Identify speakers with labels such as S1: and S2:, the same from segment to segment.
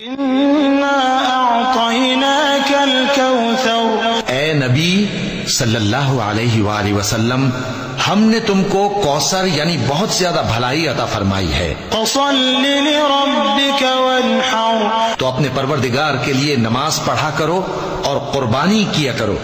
S1: ए नबी सल्लल्लाहु अलैहि वसल्लम, हमने तुमको कौसर यानी बहुत ज्यादा भलाई अता फरमाई है। तो अपने परवरदिगार के लिए नमाज पढ़ा करो और कुर्बानी किया करो।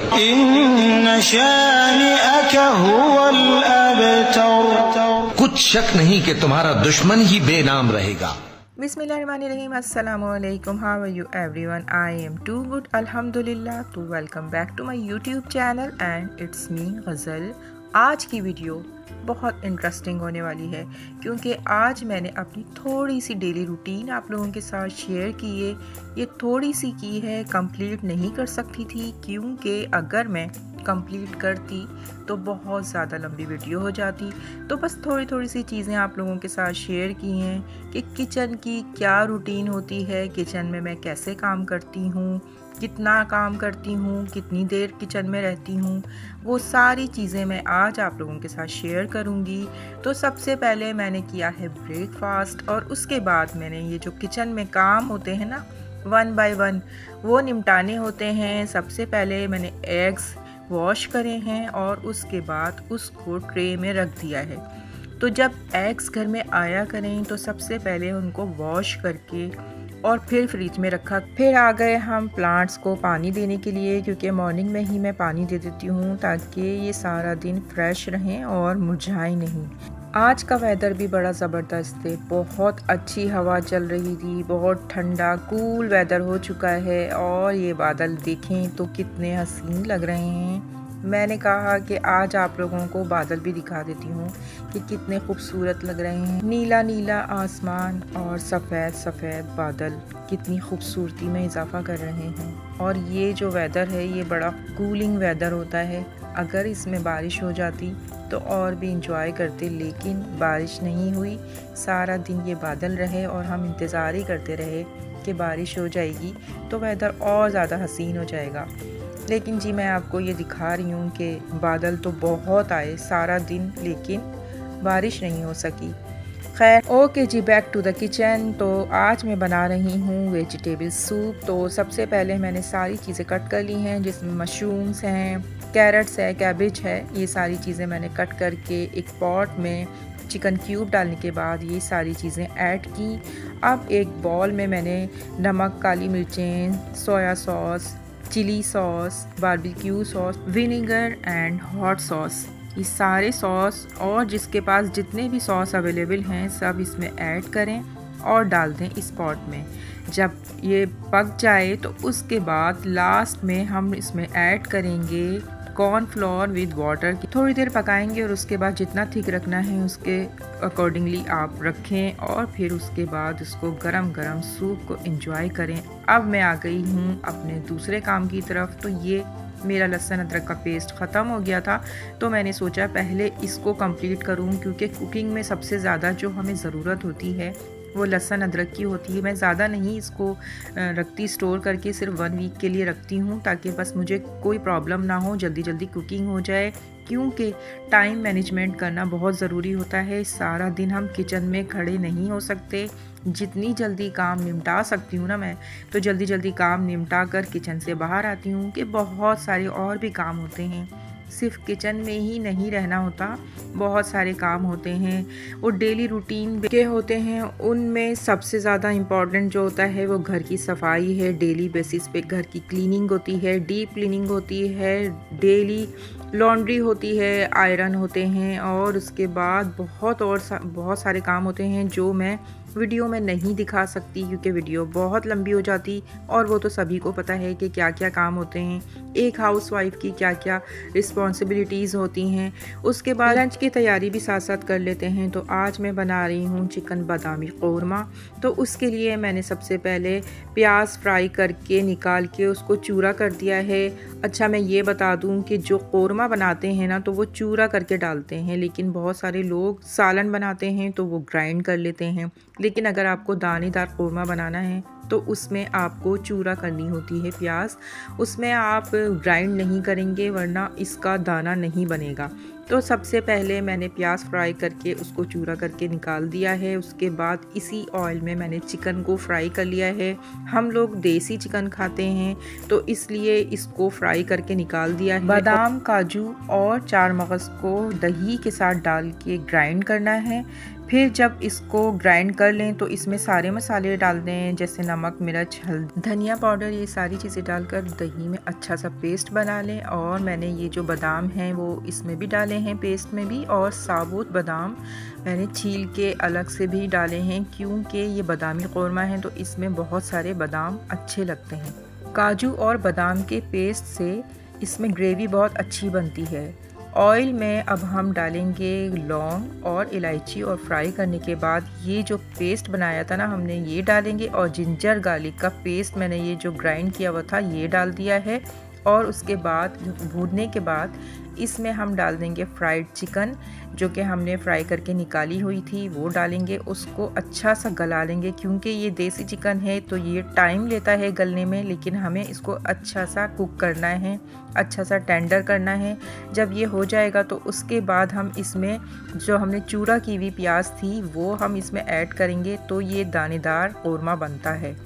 S1: कुछ शक नहीं कि तुम्हारा दुश्मन ही बेनाम रहेगा।
S2: बिस्मिल्लाहिर्रहमानिर्रहीम। अस्सलामुअलैकुम। How are you everyone? I am too good अल्हम्दुलिल्लाह। तो welcome back to my YouTube channel and it's me Ghazal. आज की वीडियो बहुत इंटरेस्टिंग होने वाली है क्योंकि आज मैंने अपनी थोड़ी सी डेली रूटीन आप लोगों के साथ शेयर की है। ये थोड़ी सी की है, कंप्लीट नहीं कर सकती थी क्योंकि अगर मैं कंप्लीट करती तो बहुत ज़्यादा लंबी वीडियो हो जाती। तो बस थोड़ी थोड़ी सी चीज़ें आप लोगों के साथ शेयर की हैं कि किचन की क्या रूटीन होती है, किचन में मैं कैसे काम करती हूँ, कितना काम करती हूँ, कितनी देर किचन में रहती हूँ, वो सारी चीज़ें मैं आज आप लोगों के साथ शेयर करूँगी। तो सबसे पहले मैंने किया है ब्रेकफास्ट और उसके बाद मैंने ये जो किचन में काम होते हैं ना, वन बाय वन वो निपटाने होते हैं। सबसे पहले मैंने एग्स वॉश करे हैं और उसके बाद उसको ट्रे में रख दिया है। तो जब एग्स घर में आया करें तो सबसे पहले उनको वॉश करके और फिर फ्रिज में रखा। फिर आ गए हम प्लांट्स को पानी देने के लिए क्योंकि मॉर्निंग में ही मैं पानी दे देती हूँ ताकि ये सारा दिन फ्रेश रहें और मुरझाए नहीं। आज का वेदर भी बड़ा ज़बरदस्त है, बहुत अच्छी हवा चल रही थी, बहुत ठंडा कूल वेदर हो चुका है और ये बादल देखें तो कितने हसीन लग रहे हैं। मैंने कहा कि आज आप लोगों को बादल भी दिखा देती हूँ कि कितने खूबसूरत लग रहे हैं। नीला नीला आसमान और सफ़ेद सफ़ेद बादल कितनी खूबसूरती में इजाफा कर रहे हैं। और ये जो वेदर है ये बड़ा कूलिंग वेदर होता है। अगर इसमें बारिश हो जाती तो और भी इंजॉय करते, लेकिन बारिश नहीं हुई। सारा दिन ये बादल रहे और हम इंतज़ार ही करते रहे कि बारिश हो जाएगी तो वेदर और ज़्यादा हसीन हो जाएगा। लेकिन जी मैं आपको ये दिखा रही हूँ कि बादल तो बहुत आए सारा दिन, लेकिन बारिश नहीं हो सकी। खैर ओके जी, बैक टू द किचन। तो आज मैं बना रही हूँ वेजिटेबल सूप। तो सबसे पहले मैंने सारी चीज़ें कट कर ली हैं, जिसमें मशरूम्स हैं, कैरेट्स है, कैबेज है, ये सारी चीज़ें मैंने कट करके एक पॉट में चिकन क्यूब डालने के बाद ये सारी चीज़ें ऐड की। अब एक बॉल में मैंने नमक, काली मिर्चें, soya sauce, chilli sauce, barbecue sauce, vinegar and hot sauce, ये सारे सॉस और जिसके पास जितने भी सॉस अवेलेबल हैं सब इसमें ऐड करें और डाल दें इस पॉट में। जब ये पक जाए तो उसके बाद लास्ट में हम इसमें ऐड करेंगे कॉर्नफ्लोर विद वाटर की। थोड़ी देर पकाएंगे और उसके बाद जितना थिक रखना है उसके अकॉर्डिंगली आप रखें और फिर उसके बाद उसको गरम गरम सूप को एंजॉय करें। अब मैं आ गई हूँ अपने दूसरे काम की तरफ। तो ये मेरा लहसुन अदरक का पेस्ट ख़त्म हो गया था तो मैंने सोचा पहले इसको कंप्लीट करूँ क्योंकि कुकिंग में सबसे ज़्यादा जो हमें ज़रूरत होती है वो लहसुन अदरक की होती है। मैं ज़्यादा नहीं इसको रखती स्टोर करके, सिर्फ 1 वीक के लिए रखती हूँ ताकि बस मुझे कोई प्रॉब्लम ना हो, जल्दी जल्दी कुकिंग हो जाए। क्योंकि टाइम मैनेजमेंट करना बहुत ज़रूरी होता है। सारा दिन हम किचन में खड़े नहीं हो सकते। जितनी जल्दी काम निपटा सकती हूँ ना मैं, तो जल्दी जल्दी काम निपटा कर किचन से बाहर आती हूँ कि बहुत सारे और भी काम होते हैं। सिर्फ किचन में ही नहीं रहना होता, बहुत सारे काम होते हैं वो डेली रूटीन के होते हैं। उनमें सबसे ज़्यादा इम्पॉर्टेंट जो होता है वो घर की सफाई है। डेली बेसिस पे घर की क्लीनिंग होती है, डीप क्लीनिंग होती है, डेली लॉन्ड्री होती है, आयरन होते हैं और उसके बाद बहुत सारे काम होते हैं जो मैं वीडियो में नहीं दिखा सकती क्योंकि वीडियो बहुत लंबी हो जाती। और वो तो सभी को पता है कि क्या क्या काम होते हैं, एक हाउसवाइफ की क्या क्या रिस्पॉन्सिबिलिटीज़ होती हैं। उसके बाद लंच की तैयारी भी साथ साथ कर लेते हैं। तो आज मैं बना रही हूँ चिकन बादामी कौरमा। तो उसके लिए मैंने सबसे पहले प्याज फ्राई करके निकाल के उसको चूरा कर दिया है। अच्छा मैं ये बता दूँ कि जो कौरमा बनाते हैं ना तो वो चूरा करके डालते हैं, लेकिन बहुत सारे लोग सालन बनाते हैं तो वो ग्राइंड कर लेते हैं। लेकिन अगर आपको दानेदार कौरमा बनाना है तो उसमें आपको चूरा करनी होती है प्याज, उसमें आप ग्राइंड नहीं करेंगे वरना इसका दाना नहीं बनेगा। तो सबसे पहले मैंने प्याज फ्राई करके उसको चूरा करके निकाल दिया है। उसके बाद इसी ऑयल में मैंने चिकन को फ्राई कर लिया है। हम लोग देसी चिकन खाते हैं तो इसलिए इसको फ्राई करके निकाल दिया है। बादाम, काजू और 4 मगज़ को दही के साथ डाल के ग्राइंड करना है। फिर जब इसको ग्राइंड कर लें तो इसमें सारे मसाले डाल दें, जैसे नमक, मिर्च, हल्दी, धनिया पाउडर, ये सारी चीज़ें डालकर दही में अच्छा सा पेस्ट बना लें। और मैंने ये जो बादाम हैं वो इसमें भी डाले हैं, पेस्ट में भी, और साबुत बादाम मैंने छील के अलग से भी डाले हैं क्योंकि ये बादामी क़ोरमा है तो इसमें बहुत सारे बादाम अच्छे लगते हैं। काजू और बादाम के पेस्ट से इसमें ग्रेवी बहुत अच्छी बनती है। ऑयल में अब हम डालेंगे लौंग और इलायची और फ्राई करने के बाद ये जो पेस्ट बनाया था ना हमने ये डालेंगे, और जिंजर गार्लिक का पेस्ट मैंने ये जो ग्राइंड किया हुआ था ये डाल दिया है। और उसके बाद भूनने के बाद इसमें हम डाल देंगे फ्राइड चिकन जो कि हमने फ्राई करके निकाली हुई थी, वो डालेंगे। उसको अच्छा सा गला लेंगे क्योंकि ये देसी चिकन है तो ये टाइम लेता है गलने में, लेकिन हमें इसको अच्छा सा कुक करना है, अच्छा सा टेंडर करना है। जब ये हो जाएगा तो उसके बाद हम इसमें जो हमने चूरा की हुई प्याज थी वो हम इसमें ऐड करेंगे तो ये दानेदार क़ोरमा बनता है।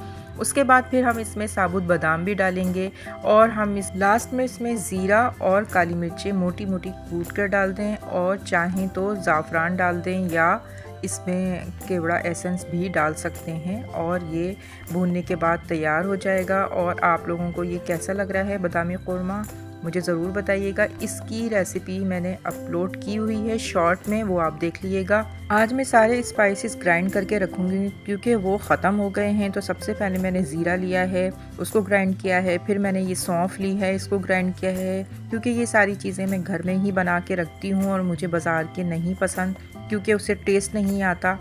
S2: उसके बाद फिर हम इसमें साबुत बादाम भी डालेंगे और हम इस लास्ट में इसमें ज़ीरा और काली मिर्चें मोटी मोटी कूट कर डाल दें, और चाहें तो ज़ाफ़रान डाल दें या इसमें केवड़ा एसेंस भी डाल सकते हैं। और ये भूनने के बाद तैयार हो जाएगा। और आप लोगों को ये कैसा लग रहा है बादामी क़ोरमा मुझे ज़रूर बताइएगा। इसकी रेसिपी मैंने अपलोड की हुई है शॉर्ट में, वो आप देख लीजिएगा। आज मैं सारे स्पाइसेस ग्राइंड करके रखूँगी क्योंकि वो ख़त्म हो गए हैं। तो सबसे पहले मैंने ज़ीरा लिया है, उसको ग्राइंड किया है। फिर मैंने ये सौंफ ली है, इसको ग्राइंड किया है क्योंकि ये सारी चीज़ें मैं घर में ही बना के रखती हूँ और मुझे बाज़ार के नहीं पसंद क्योंकि उससे टेस्ट नहीं आता।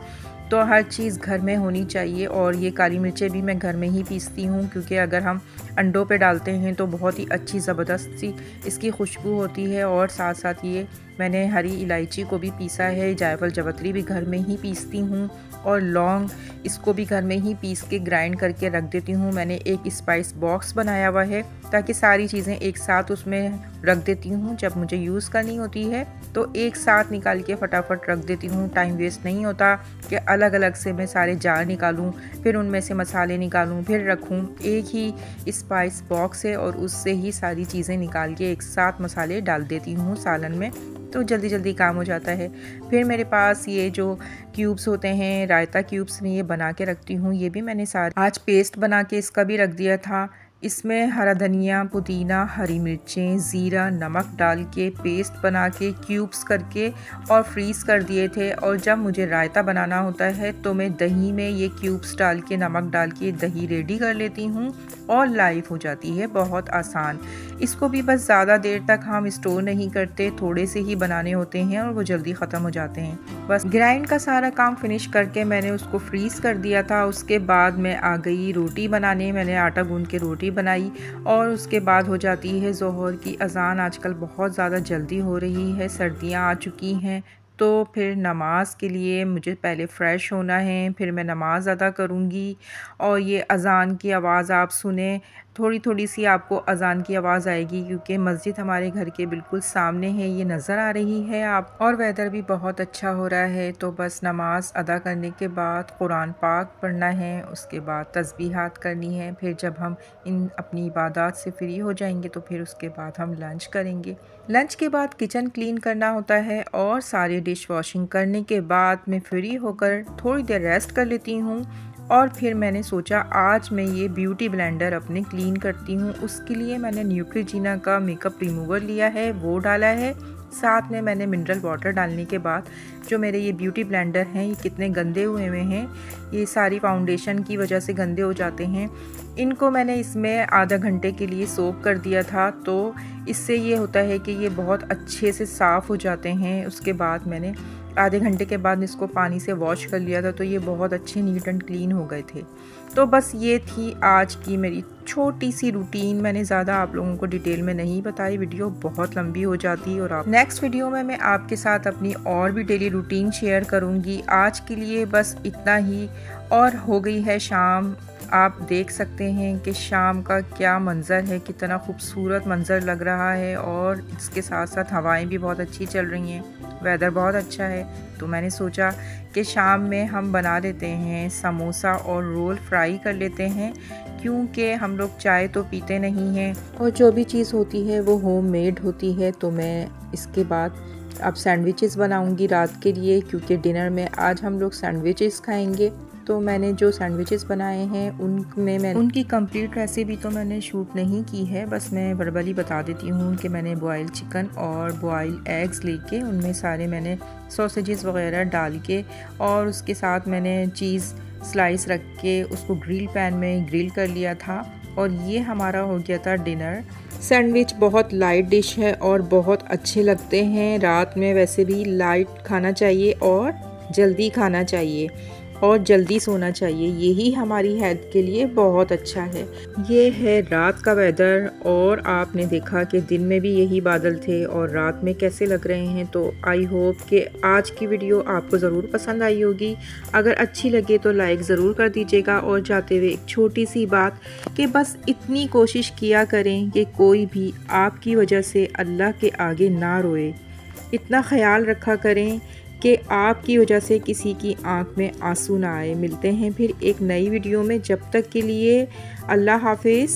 S2: तो हर चीज़ घर में होनी चाहिए। और ये काली मिर्चें भी मैं घर में ही पीसती हूँ क्योंकि अगर हम अंडों पे डालते हैं तो बहुत ही अच्छी ज़बरदस्त सी इसकी खुशबू होती है। और साथ साथ ये मैंने हरी इलायची को भी पीसा है, जायफल जावित्री भी घर में ही पीसती हूँ, और लौंग इसको भी घर में ही पीस के ग्राइंड करके रख देती हूँ। मैंने एक स्पाइस बॉक्स बनाया हुआ है ताकि सारी चीज़ें एक साथ उसमें रख देती हूँ। जब मुझे यूज़ करनी होती है तो एक साथ निकाल के फटाफट रख देती हूँ। टाइम वेस्ट नहीं होता कि अलग अलग से मैं सारे जार निकालूँ, फिर उनमें से मसाले निकालूँ, फिर रखूँ। एक ही स्पाइस बॉक्स है और उससे ही सारी चीज़ें निकाल के एक साथ मसाले डाल देती हूँ सालन में, तो जल्दी जल्दी काम हो जाता है। फिर मेरे पास ये जो क्यूब्स होते हैं, रायता क्यूब्स, में ये बना के रखती हूँ। ये भी मैंने सारे आज पेस्ट बना के इसका भी रख दिया था। इसमें हरा धनिया, पुदीना, हरी मिर्चें, ज़ीरा, नमक डाल के पेस्ट बना के क्यूब्स करके और फ्रीज़ कर दिए थे। और जब मुझे रायता बनाना होता है तो मैं दही में ये क्यूब्स डाल के, नमक डाल के दही रेडी कर लेती हूँ और लाइव हो जाती है, बहुत आसान। इसको भी बस ज़्यादा देर तक हम स्टोर नहीं करते, थोड़े से ही बनाने होते हैं और वो जल्दी ख़त्म हो जाते हैं। बस ग्राइंड का सारा काम फिनिश करके मैंने उसको फ्रीज़ कर दिया था। उसके बाद मैं आ गई रोटी बनाने। मैंने आटा गूंद के रोटी बनाई और उसके बाद हो जाती है ज़ोहर की अज़ान। आजकल बहुत ज़्यादा जल्दी हो रही है, सर्दियाँ आ चुकी हैं, तो फिर नमाज के लिए मुझे पहले फ़्रेश होना है, फिर मैं नमाज अदा करूँगी। और ये अज़ान की आवाज़ आप सुने, थोड़ी थोड़ी सी आपको अज़ान की आवाज़ आएगी क्योंकि मस्जिद हमारे घर के बिल्कुल सामने है, ये नज़र आ रही है आप। और वेदर भी बहुत अच्छा हो रहा है। तो बस नमाज अदा करने के बाद कुरान पाक पढ़ना है, उसके बाद तस्बीहात करनी है। फिर जब हम इन अपनी इबादत से फ्री हो जाएंगे तो फिर उसके बाद हम लंच करेंगे। लंच के बाद किचन क्लीन करना होता है और सारी डिश वॉशिंग करने के बाद मैं फ्री होकर थोड़ी देर रेस्ट कर लेती हूँ। और फिर मैंने सोचा आज मैं ये ब्यूटी ब्लेंडर अपने क्लीन करती हूँ। उसके लिए मैंने न्यूट्रीजीना का मेकअप रिमूवर लिया है, वो डाला है। साथ में मैंने मिनरल वाटर डालने के बाद जो मेरे ये ब्यूटी ब्लेंडर हैं ये कितने गंदे हुए हैं, ये सारी फाउंडेशन की वजह से गंदे हो जाते हैं। इनको मैंने इसमें आधा घंटे के लिए सोक कर दिया था, तो इससे ये होता है कि ये बहुत अच्छे से साफ़ हो जाते हैं। उसके बाद मैंने आधे घंटे के बाद इसको पानी से वॉश कर लिया था, तो ये बहुत अच्छे नीट एंड क्लीन हो गए थे। तो बस ये थी आज की मेरी छोटी सी रूटीन। मैंने ज़्यादा आप लोगों को डिटेल में नहीं बताई, वीडियो बहुत लंबी हो जाती। और आप नेक्स्ट वीडियो में मैं आपके साथ अपनी और भी डेली रूटीन शेयर करूँगी। आज के लिए बस इतना ही। और हो गई है शाम, आप देख सकते हैं कि शाम का क्या मंज़र है, कितना खूबसूरत मंज़र लग रहा है और इसके साथ साथ हवाएं भी बहुत अच्छी चल रही हैं, वेदर बहुत अच्छा है। तो मैंने सोचा कि शाम में हम बना लेते हैं समोसा और रोल फ्राई कर लेते हैं, क्योंकि हम लोग चाय तो पीते नहीं हैं और जो भी चीज़ होती है वो होममेड होती है। तो मैं इसके बाद अब सैंडविचेस बनाऊंगी रात के लिए, क्योंकि डिनर में आज हम लोग सैंडविचेस खाएंगे। तो मैंने जो सैंडविचेस बनाए हैं उनमें उनकी कंप्लीट रेसिपी तो मैंने शूट नहीं की है, बस मैं वर्बली बता देती हूँ कि मैंने बॉयल चिकन और बॉयल एग्स लेके उनमें सारे मैंने सॉसेजेस वगैरह डाल के और उसके साथ मैंने चीज़ स्लाइस रख के उसको ग्रिल पैन में ग्रिल कर लिया था और ये हमारा हो गया था डिनर। सैंडविच बहुत लाइट डिश है और बहुत अच्छे लगते हैं। रात में वैसे भी लाइट खाना चाहिए और जल्दी खाना चाहिए और जल्दी सोना चाहिए, यही हमारी हेल्थ के लिए बहुत अच्छा है। ये है रात का वेदर और आपने देखा कि दिन में भी यही बादल थे और रात में कैसे लग रहे हैं। तो आई होप कि आज की वीडियो आपको ज़रूर पसंद आई होगी। अगर अच्छी लगे तो लाइक ज़रूर कर दीजिएगा और जाते हुए एक छोटी सी बात कि बस इतनी कोशिश किया करें कि कोई भी आपकी वजह से अल्लाह के आगे ना रोए। इतना ख्याल रखा करें कि आपकी वजह से किसी की आंख में आंसू ना आए। मिलते हैं फिर एक नई वीडियो में, जब तक के लिए अल्लाह हाफिज़।